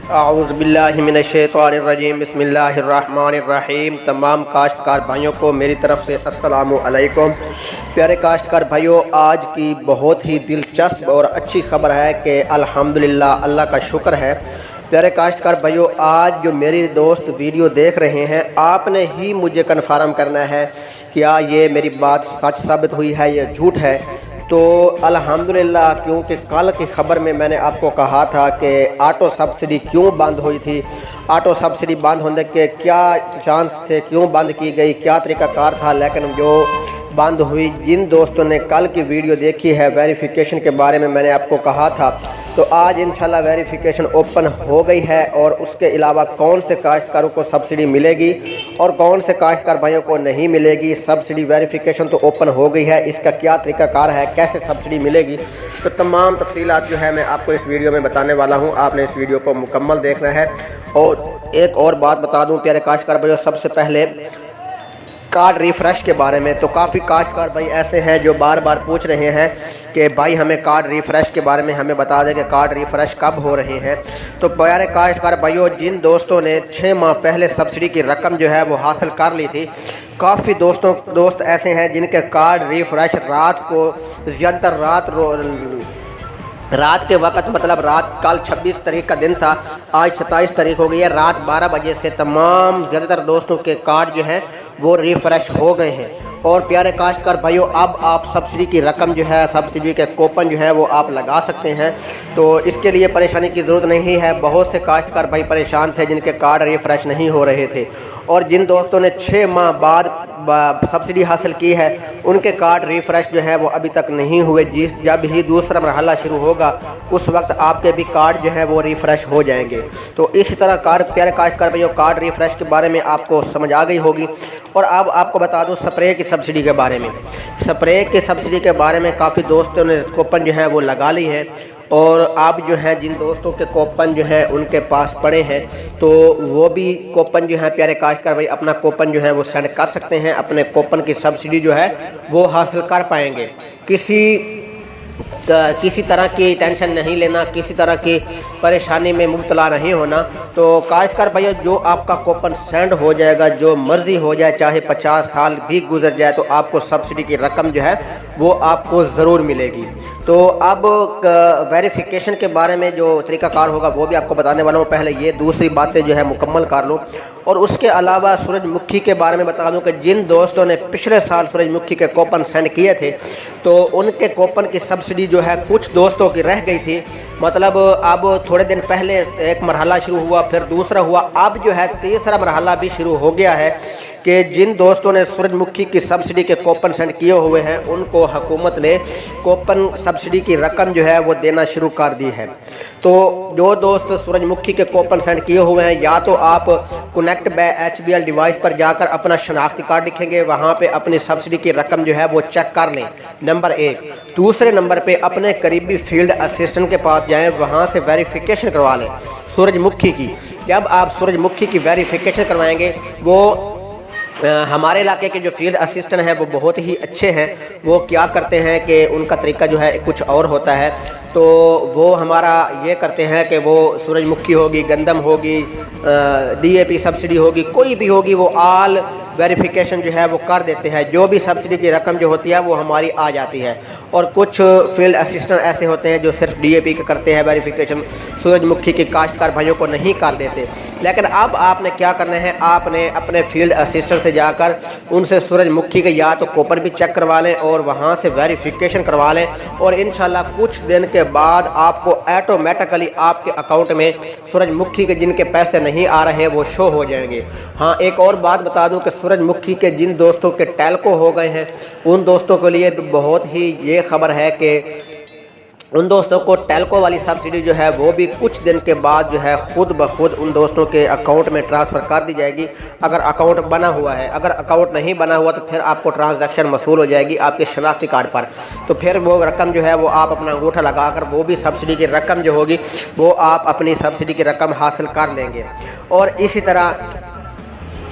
औज़ुबिल्लाहिमिनश्शैतानिर्रजीम बिस्मिल्लाहिर्रहमानिर्रहीम। तमाम काश्तकार भाइयों को मेरी तरफ़ से अस्सलामु अलैकुम। प्यारे काश्तकार भाइयों, आज की बहुत ही दिलचस्प और अच्छी ख़बर है कि अल्हम्दुलिल्लाह, अल्लाह का शुक्र है। प्यारे काश्तकार भाइयों, आज जो मेरी दोस्त वीडियो देख रहे हैं, आपने ही मुझे कन्फर्म करना है क्या ये मेरी बात सच साबित हुई है या झूठ है। तो अल्हम्दुलिल्लाह, क्योंकि कल की ख़बर में मैंने आपको कहा था कि ऑटो सब्सिडी क्यों बंद हुई थी, ऑटो सब्सिडी बंद होने के क्या चांस थे, क्यों बंद की गई, क्या तरीक़ाकार था। लेकिन जो बंद हुई, जिन दोस्तों ने कल की वीडियो देखी है वेरिफिकेशन के बारे में मैंने आपको कहा था, तो आज इंशाल्लाह वेरिफिकेशन ओपन हो गई है। और उसके अलावा कौन से काश्तकारों को सब्सिडी मिलेगी और कौन से काश्तकार भाइयों को नहीं मिलेगी सब्सिडी। वेरिफिकेशन तो ओपन हो गई है, इसका क्या तरीक़ाकार है, कैसे सब्सिडी मिलेगी, तो तमाम तफसीलात जो है मैं आपको इस वीडियो में बताने वाला हूँ। आपने इस वीडियो को मुकम्मल देखना है। और एक और बात बता दूँ प्यारे काश्तकार भाइयों, सबसे पहले कार्ड रिफ़्रेश के बारे में। तो काफ़ी काश्तकार भाई ऐसे हैं जो बार बार पूछ रहे हैं कि भाई हमें कार्ड रिफ़्रेश के बारे में हमें बता दें कि कार्ड रिफ़्रेश कब हो रहे हैं। तो प्यारे काश्तकार भाइयों, जिन दोस्तों ने 6 माह पहले सब्सिडी की रकम जो है वो हासिल कर ली थी, काफ़ी दोस्त ऐसे हैं जिनके कार्ड रिफ़्रेश रात को ज़्यादातर रात के वक्त, मतलब रात, कल 26 तारीख का दिन था, आज 27 तारीख हो गई है, रात 12 बजे से तमाम ज़्यादातर दोस्तों के कार्ड जो हैं वो रिफ़्रेश हो गए हैं। और प्यारे काश्तकार भाइयों, अब आप सब्सिडी की रकम जो है, सब्सिडी के कूपन जो है वो आप लगा सकते हैं। तो इसके लिए परेशानी की ज़रूरत नहीं है। बहुत से काश्तकार भाई परेशान थे जिनके कार्ड रिफ़्रेश नहीं हो रहे थे, और जिन दोस्तों ने 6 माह बाद सब्सिडी हासिल की है उनके कार्ड रिफ़्रेश जो है वो अभी तक नहीं हुए। जब ही दूसरा मरहला शुरू होगा उस वक्त आपके भी कार्ड जो है वो रिफ़्रेश हो जाएंगे। तो इसी तरह प्यारे काश्तकार भाइयों, कार्ड रिफ़्रेश के बारे में आपको समझ आ गई होगी। और अब आपको बता दूं स्प्रे की सब्सिडी के बारे में। स्प्रे की सब्सिडी के बारे में काफ़ी दोस्तों ने कूपन जो है वो लगा ली है, और आप जो है जिन दोस्तों के कूपन जो है उनके पास पड़े हैं, तो वो भी कूपन जो है प्यारे काश्तकार भाई अपना कूपन जो है वो सेंड कर सकते हैं। अपने कूपन की सब्सिडी जो है वो हासिल कर पाएंगे। किसी तरह की टेंशन नहीं लेना, किसी तरह की परेशानी में मुब्तला नहीं होना। तो काश्तकार भाइयों, जो आपका कूपन सेंड हो जाएगा, जो मर्ज़ी हो जाए, चाहे 50 साल भी गुजर जाए, तो आपको सब्सिडी की रकम जो है वो आपको ज़रूर मिलेगी। तो अब वेरिफिकेशन के बारे में जो तरीक़ाकार होगा वो भी आपको बताने वाला हूँ। पहले ये दूसरी बातें जो है मुकम्मल कर लूँ। और उसके अलावा सूरजमुखी के बारे में बता दूं कि जिन दोस्तों ने पिछले साल सूरजमुखी के कूपन सेंड किए थे, तो उनके कूपन की सब्सिडी जो है कुछ दोस्तों की रह गई थी। मतलब अब थोड़े दिन पहले एक मरहला शुरू हुआ, फिर दूसरा हुआ, अब जो है तीसरा मरहला भी शुरू हो गया है कि जिन दोस्तों ने सूरजमुखी की सब्सिडी के कूपन सेंड किए हुए हैं उनको हुकूमत ने कूपन सब्सिडी की रकम जो है वो देना शुरू कर दी है। तो जो दोस्त सूरजमुखी के कूपन सेंड किए हुए हैं, या तो आप कनेक्ट बाय HBL डिवाइस पर जाकर अपना शनाख्ती कार्ड लिखेंगे, वहाँ पे अपनी सब्सिडी की रकम जो है वो चेक कर लें, नंबर 1। दूसरे नंबर पे अपने करीबी फील्ड असिस्टेंट के पास जाएं, वहाँ से वेरिफिकेशन करवा लें सूरजमुखी की। जब आप सूरजमुखी की वेरिफिकेशन करवाएंगे, वो हमारे इलाके के जो फील्ड असिस्टेंट हैं वो बहुत ही अच्छे हैं। वो क्या करते हैं कि उनका तरीका जो है कुछ और होता है। तो वो हमारा ये करते हैं कि वो सूरजमुखी होगी, गंदम होगी, DAP सब्सिडी होगी, कोई भी होगी, वो आल वेरिफिकेशन जो है वो कर देते हैं। जो भी सब्सिडी की रकम जो होती है वो हमारी आ जाती है। और कुछ फील्ड असिस्टेंट ऐसे होते हैं जो सिर्फ DAP का करते हैं वेरिफिकेशन, सूरजमुखी के काश्तकार भाइयों को नहीं कर देते। लेकिन अब आपने क्या करना है, आपने अपने फील्ड असिस्टेंट से जाकर उनसे सूरजमुखी के या तो कूपन भी चेक करवा लें और वहाँ से वेरिफिकेशन करवा लें, और इंशाल्लाह कुछ दिन के बाद आपको ऑटोमेटिकली आपके अकाउंट में सूरजमुखी के जिनके पैसे नहीं आ रहे वो शो हो जाएंगे। हाँ, एक और बात बता दूं कि सूरजमुखी के जिन दोस्तों के टेल्को हो गए हैं उन दोस्तों के लिए बहुत ही ये खबर है कि उन दोस्तों को टेल्को वाली सब्सिडी जो है वो भी कुछ दिन के बाद जो है खुद ब खुद उन दोस्तों के अकाउंट में ट्रांसफ़र कर दी जाएगी, अगर अकाउंट बना हुआ है। अगर अकाउंट नहीं बना हुआ तो फिर आपको ट्रांजैक्शन मसूल हो जाएगी आपके शनाख्ती कार्ड पर। तो फिर वो रकम जो है वो आप अपना अंगूठा लगाकर वो भी सब्सिडी की रकम जो होगी वो आप अपनी सब्सिडी की रकम हासिल कर लेंगे। और इसी तरह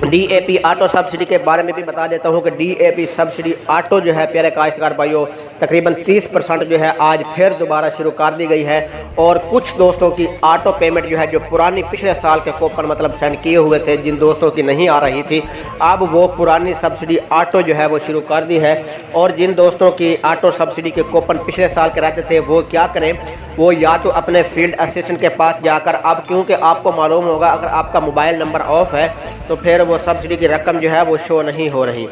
DAP ऑटो सब्सिडी के बारे में भी बता देता हूं कि DAP सब्सिडी ऑटो जो है प्यारे काश्तकार भाइयों तकरीबन 30% जो है आज फिर दोबारा शुरू कर दी गई है। और कुछ दोस्तों की ऑटो पेमेंट जो है जो पुरानी पिछले साल के कूपन मतलब सेंड किए हुए थे, जिन दोस्तों की नहीं आ रही थी, अब वो पुरानी सब्सिडी ऑटो जो है वो शुरू कर दी है। और जिन दोस्तों की ऑटो सब्सिडी के कूपन पिछले साल के रहते थे वो क्या करें, वो या तो अपने फील्ड असिस्टेंट के पास जाकर, अब क्योंकि आपको मालूम होगा अगर आपका मोबाइल नंबर ऑफ है तो फिर वो सब्सिडी की रकम जो है वो शो नहीं हो रही।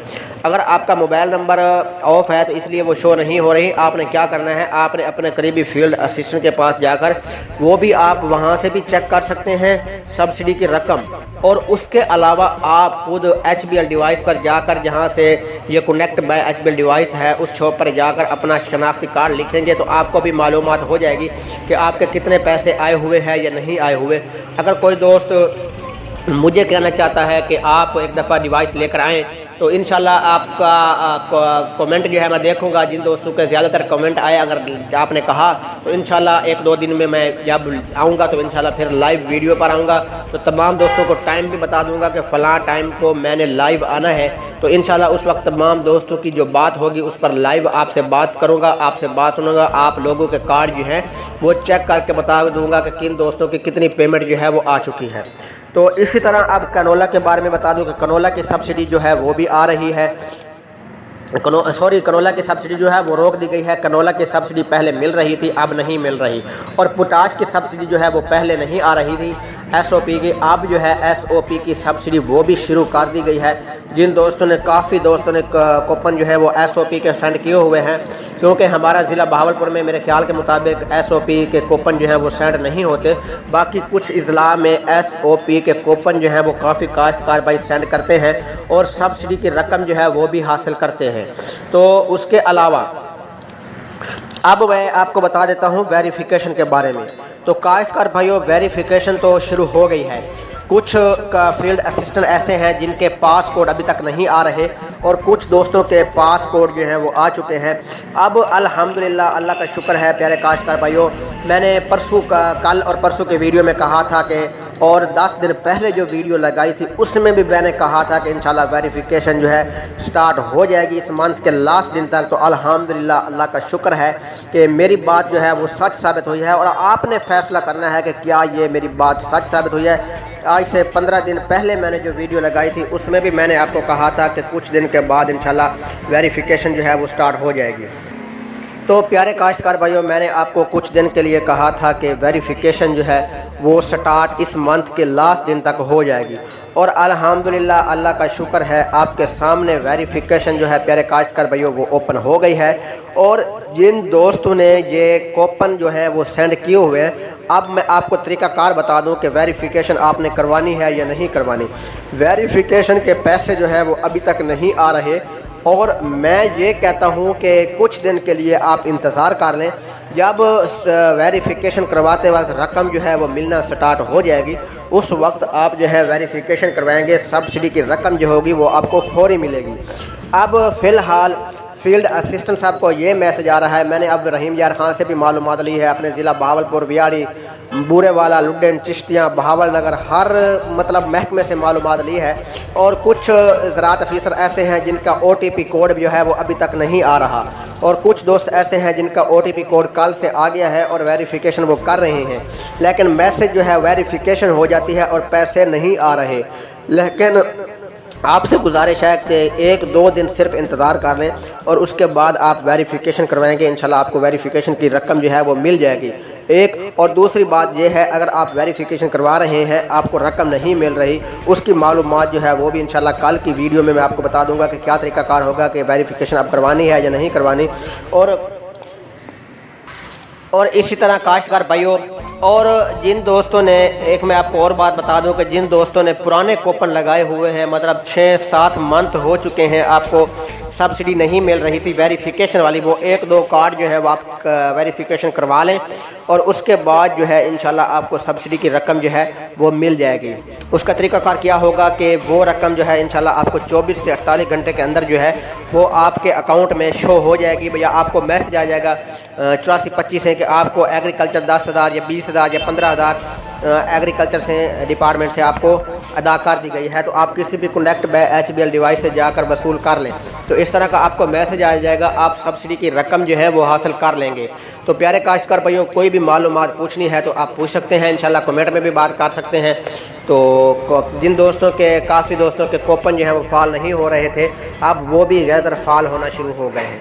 अगर आपका मोबाइल नंबर ऑफ है तो इसलिए वो शो नहीं हो रही। आपने क्या करना है, आपने अपने करीबी फील्ड असिस्टेंट के पास जाकर, वो भी आप वहाँ से भी चेक कर सकते हैं सब्सिडी की रकम। और उसके अलावा आप खुद HBL डिवाइस पर जाकर, जहाँ से ये कनेक्ट बाय HBL डिवाइस है, उस शॉप पर जाकर अपना शनाख्ती कार्ड लिखेंगे तो आपको भी मालूमात हो जाएगी कि आपके कितने पैसे आए हुए हैं या नहीं आए हुए। अगर कोई दोस्त मुझे कहना चाहता है कि आप एक दफ़ा डिवाइस लेकर आएँ तो इंशाल्लाह आपका कमेंट जो है मैं देखूंगा। जिन दोस्तों के ज़्यादातर कमेंट आए, अगर आपने कहा तो इंशाल्लाह 1-2 दिन में मैं जब आऊँगा तो इंशाल्लाह फिर लाइव वीडियो पर आऊँगा। तो तमाम दोस्तों को टाइम भी बता दूंगा कि फ़लाँ टाइम को मैंने लाइव आना है। तो इंशाल्लाह उस वक्त तमाम दोस्तों की जो बात होगी उस पर लाइव आपसे बात करूँगा, आपसे बात सुनूँगा। आप लोगों के कार्ड जो हैं वो चेक करके बता दूँगा कि किन दोस्तों की कितनी पेमेंट जो है वो आ चुकी है। तो इसी तरह अब कैनोला के बारे में बता दूं कि कैनोला की सब्सिडी जो है वो भी आ रही है। कैनोला की सब्सिडी जो है वो रोक दी गई है। कैनोला की सब्सिडी पहले मिल रही थी, अब नहीं मिल रही। और पोटाश की सब्सिडी जो है वो पहले नहीं आ रही थी SOP की, अब जो है SOP की सब्सिडी वो भी शुरू कर दी गई है। जिन दोस्तों ने, काफ़ी दोस्तों ने कूपन जो है वो SOP के सेंड किए हुए हैं, क्योंकि हमारा ज़िला बहावलपुर में मेरे ख्याल के मुताबिक SOP के कूपन जो है वो सेंड नहीं होते। बाकी कुछ अजला में SOP के कूपन जो है वो काफ़ी काश्तकार भाई सेंड करते हैं और सब्सिडी की रकम जो है वो भी हासिल करते हैं। तो उसके अलावा अब मैं आपको बता देता हूँ वेरिफिकेशन के बारे में। तो काश्तकार भाइयों वेरिफिकेशन तो शुरू हो गई है। कुछ का फील्ड असिस्टेंट ऐसे हैं जिनके पासपोर्ट अभी तक नहीं आ रहे और कुछ दोस्तों के पासपोर्ट जो हैं वो आ चुके हैं। अब अल्हम्दुलिल्लाह, अल्लाह का शुक्र है प्यारे काश्तकार भाइयों। मैंने कल और परसों के वीडियो में कहा था कि, और 10 दिन पहले जो वीडियो लगाई थी उसमें भी मैंने कहा था कि इंशाल्लाह वेरिफिकेशन जो है स्टार्ट हो जाएगी इस मंथ के लास्ट दिन तक। तो अल्हम्दुलिल्लाह, अल्लाह का शुक्र है कि मेरी बात जो है वो सच साबित हुई है। और आपने फैसला करना है कि क्या ये मेरी बात सच साबित हुई है। आज से 15 दिन पहले मैंने जो वीडियो लगाई थी उसमें भी मैंने आपको कहा था कि कुछ दिन के बाद इंशाल्लाह वेरिफिकेशन जो है वो स्टार्ट हो जाएगी। तो प्यारे काश्तकार भाइयों, मैंने आपको कुछ दिन के लिए कहा था कि वेरिफिकेशन जो है वो स्टार्ट इस मंथ के लास्ट दिन तक हो जाएगी। और अल्हम्दुलिल्लाह, अल्लाह का शुक्र है, आपके सामने वेरिफिकेशन जो है प्यारे काश्तकार भाइयों वो ओपन हो गई है। और जिन दोस्तों ने ये कूपन जो है वो सेंड किए हुए हैं, अब मैं आपको तरीकाकार बता दूं कि वेरिफिकेशन आपने करवानी है या नहीं करवानी। वेरिफिकेशन के पैसे जो है वो अभी तक नहीं आ रहे और मैं ये कहता हूं कि कुछ दिन के लिए आप इंतज़ार कर लें। जब वेरिफिकेशन करवाते वक्त रकम जो है वो मिलना स्टार्ट हो जाएगी, उस वक्त आप जो है वेरिफिकेशन करवाएंगे, सब्सिडी की रकम जो होगी वो आपको फौरी मिलेगी। अब फ़िलहाल फील्ड असिस्टेंट साहब को ये मैसेज आ रहा है, मैंने अब रहीम यार खान से भी मालूमात ली है, अपने ज़िला बहावलपुर, वियाड़ी, बूरेवाला, लुडेन, चिश्तियाँ, बहावल नगर, हर मतलब महकमे से मालूमात ली है। और कुछ ज़राअत अफीसर ऐसे हैं जिनका OTP कोड जो है वो अभी तक नहीं आ रहा और कुछ दोस्त ऐसे हैं जिनका OTP कोड कल से आ गया है और वेरिफिकेशन वो कर रहे हैं, लेकिन मैसेज जो है वेरिफिकेशन हो जाती है और पैसे नहीं आ रहे। लेकिन आपसे गुजारिश है कि 1-2 दिन सिर्फ इंतज़ार कर लें और उसके बाद आप वेरिफिकेशन करवाएंगे, इंशाल्लाह आपको वेरिफिकेशन की रकम जो है वो मिल जाएगी। एक और दूसरी बात यह है, अगर आप वेरिफिकेशन करवा रहे हैं, आपको रकम नहीं मिल रही, उसकी मालूमात जो है वो भी इंशाल्लाह कल की वीडियो में मैं आपको बता दूंगा कि क्या तरीकाकार होगा कि वेरिफिकेशन आप करवानी है या नहीं करवानी। और इसी तरह काश्तकार भाइयों, और जिन दोस्तों ने, एक मैं आपको और बात बता दूं कि जिन दोस्तों ने पुराने कूपन लगाए हुए हैं, मतलब 6-7 मंथ हो चुके हैं, आपको सब्सिडी नहीं मिल रही थी वेरिफिकेशन वाली, वो 1-2 कार्ड जो है वो आप वेरिफिकेशन करवा लें और उसके बाद जो है इंशाल्लाह आपको सब्सिडी की रकम जो है वो मिल जाएगी। उसका तरीकाकार क्या होगा कि वो रकम जो है इंशाल्लाह आपको 24 से 48 घंटे के अंदर जो है वो आपके अकाउंट में शो हो जाएगी। भैया आपको मैसेज आ जाएगा 8425 है कि आपको एग्रीकल्चर 10,000 या 20,000 या 15,000 एग्रीकल्चर से डिपार्टमेंट से आपको अदा कर दी गई है। तो आप किसी भी कनेक्ट बाय HBL डिवाइस से जाकर वसूल कर लें तो इस तरह का आपको मैसेज आ जाएगा, आप सब्सिडी की रकम जो है वो हासिल कर लेंगे। तो प्यारे काश्तकार भाइयों, कोई भी मालूमात पूछनी है तो आप पूछ सकते हैं, इंशाल्लाह कमेंट में भी बात कर सकते हैं। तो जिन दोस्तों के काफ़ी दोस्तों के कूपन जो है वो फाल नहीं हो रहे थे, अब वो भी ज़्यादातर फाल होना शुरू हो गए हैं।